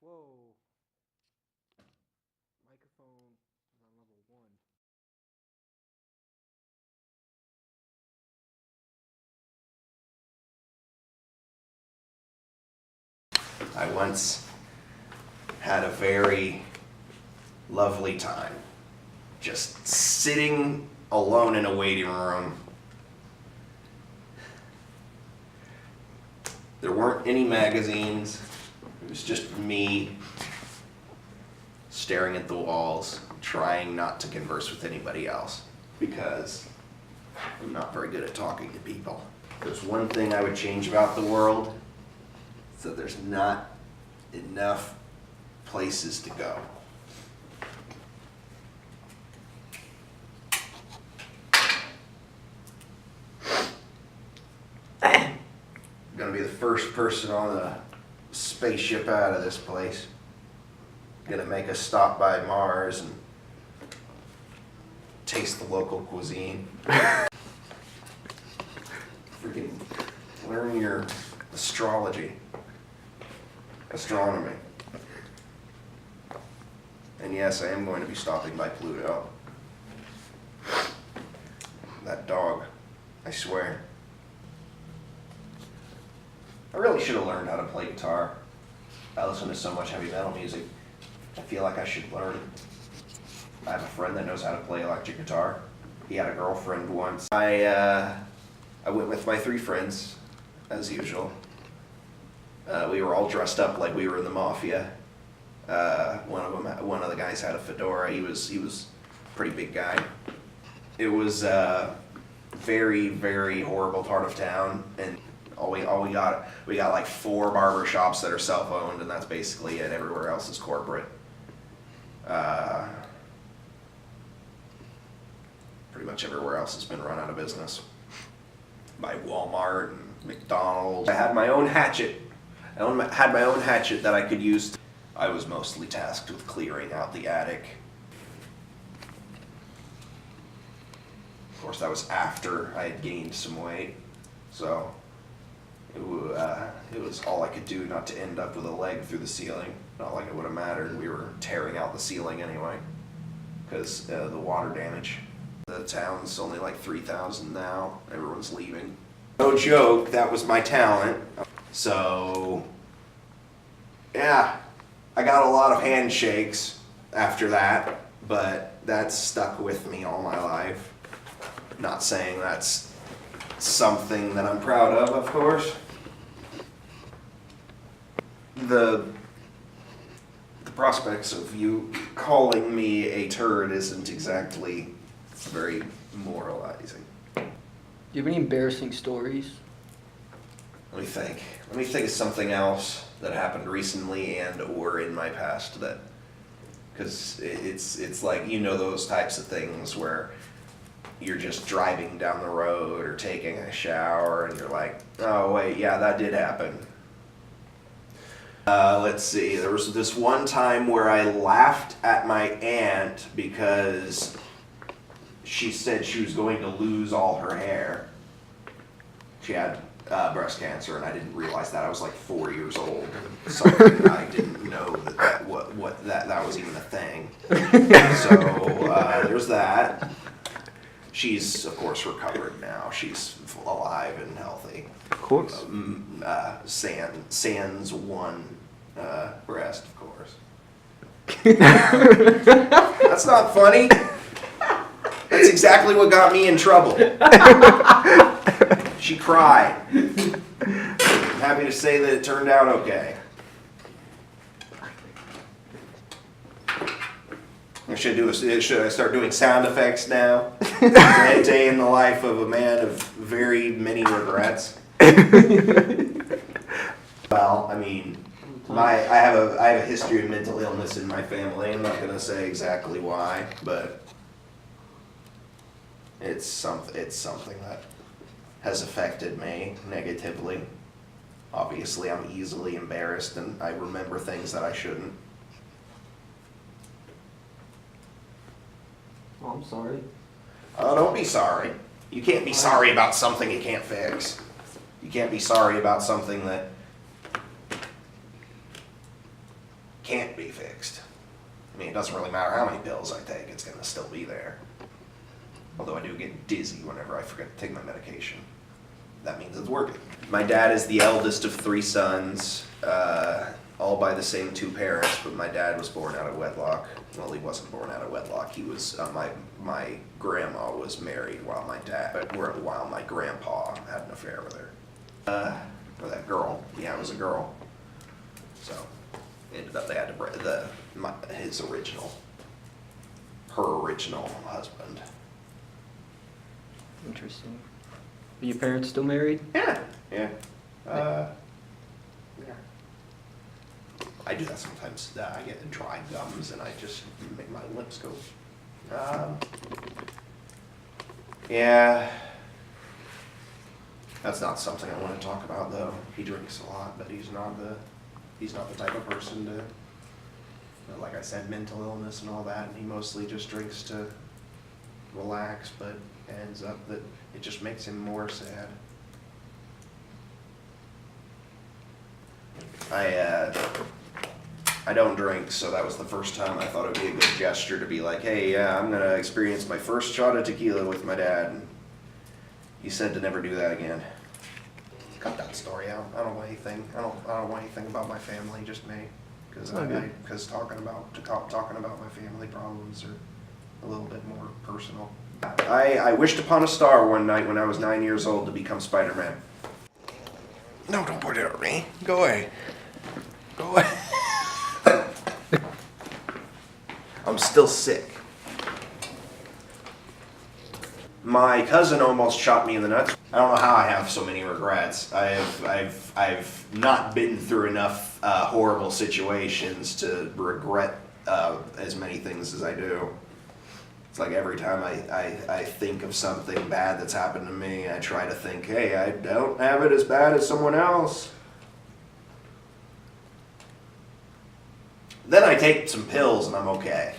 Whoa. Microphone is on level 1. I once had a very lovely time just sitting alone in a waiting room. There weren't any magazines. It was just me staring at the walls, trying not to converse with anybody else because I'm not very good at talking to people. There's one thing I would change about the world. So there's not enough places to go. I'm gonna be the first person on a spaceship out of this place. Gonna make a stop by Mars and taste the local cuisine. Freaking learn your astronomy. And yes, I am going to be stopping by Pluto. That dog, I swear. I really should have learned how to play guitar. I listen to so much heavy metal music. I feel like I should learn. I have a friend that knows how to play electric guitar. He had a girlfriend once. I went with my 3 friends, as usual. We were all dressed up like we were in the mafia. One of the guys had a fedora. He was a pretty big guy. It was a very, very horrible part of town, and we got like 4 barber shops that are self-owned, and that's basically it. Everywhere else is corporate. Pretty much everywhere else has been run out of business by Walmart and McDonald's. I had my own hatchet. I had my own hatchet that I could use. I was mostly tasked with clearing out the attic. Of course, that was after I had gained some weight, so it was all I could do not to end up with a leg through the ceiling. Not like it would have mattered. We were tearing out the ceiling anyway, because the water damage. The town's only like 3,000 now. Everyone's leaving. No joke, that was my talent. So, yeah, I got a lot of handshakes after that, but that's stuck with me all my life. Not saying that's something that I'm proud of course. The prospects of you calling me a turd isn't exactly very moralizing. Do you have any embarrassing stories? Let me think of something else that happened recently and or in my past that, because it's like, you know, those types of things where you're just driving down the road or taking a shower and you're like, oh wait, yeah, that did happen. Let's see, there was this one time where I laughed at my aunt because she said she was going to lose all her hair. She had breast cancer, and I didn't realize that. I was like 4 years old. Something I didn't know that was even a thing. So there's that. She's of course recovered now. She's alive and healthy. Of course. Sans one breast, of course. That's not funny. That's exactly what got me in trouble. She cried. I'm happy to say that it turned out okay. Should I start doing sound effects now? A day in the life of a man of very many regrets. Well, I mean, I have a history of mental illness in my family. I'm not going to say exactly why, but it's something that has affected me negatively. Obviously, I'm easily embarrassed, and I remember things that I shouldn't. Oh, I'm sorry. Oh, don't be sorry. You can't be sorry about something you can't fix. You can't be sorry about something that can't be fixed. I mean, it doesn't really matter how many pills I take, it's gonna still be there. Although I do get dizzy whenever I forget to take my medication. That means it's working. My dad is the eldest of 3 sons, all by the same 2 parents, but my dad was born out of wedlock. Well, he wasn't born out of wedlock. He was, my grandma was married while while my grandpa had an affair with her. Or that girl. Yeah, it was a girl. So, ended up they had to break her original husband. Interesting. Are your parents still married? Yeah. Yeah. Yeah. I do that sometimes. I get dry gums and I just make my lips go. Yeah. That's not something I want to talk about though. He drinks a lot, but he's not the type of person to, like I said, mental illness and all that, and he mostly just drinks to relax, but ends up that it just makes him more sad. I don't drink, so that was the first time I thought it would be a good gesture to be like, hey, yeah, I'm gonna experience my first shot of tequila with my dad. And he said to never do that again. Cut that story out. I don't want anything. I don't want anything about my family, just me. Because talking about my family problems are a little bit more personal. I wished upon a star one night when I was 9 years old to become Spider-Man. No, don't point it at me. Go away. Go away. I'm still sick. My cousin almost shot me in the nuts. I don't know how I have so many regrets. I've not been through enough horrible situations to regret as many things as I do. It's like every time I think of something bad that's happened to me, I try to think, hey, I don't have it as bad as someone else. Then I take some pills and I'm okay.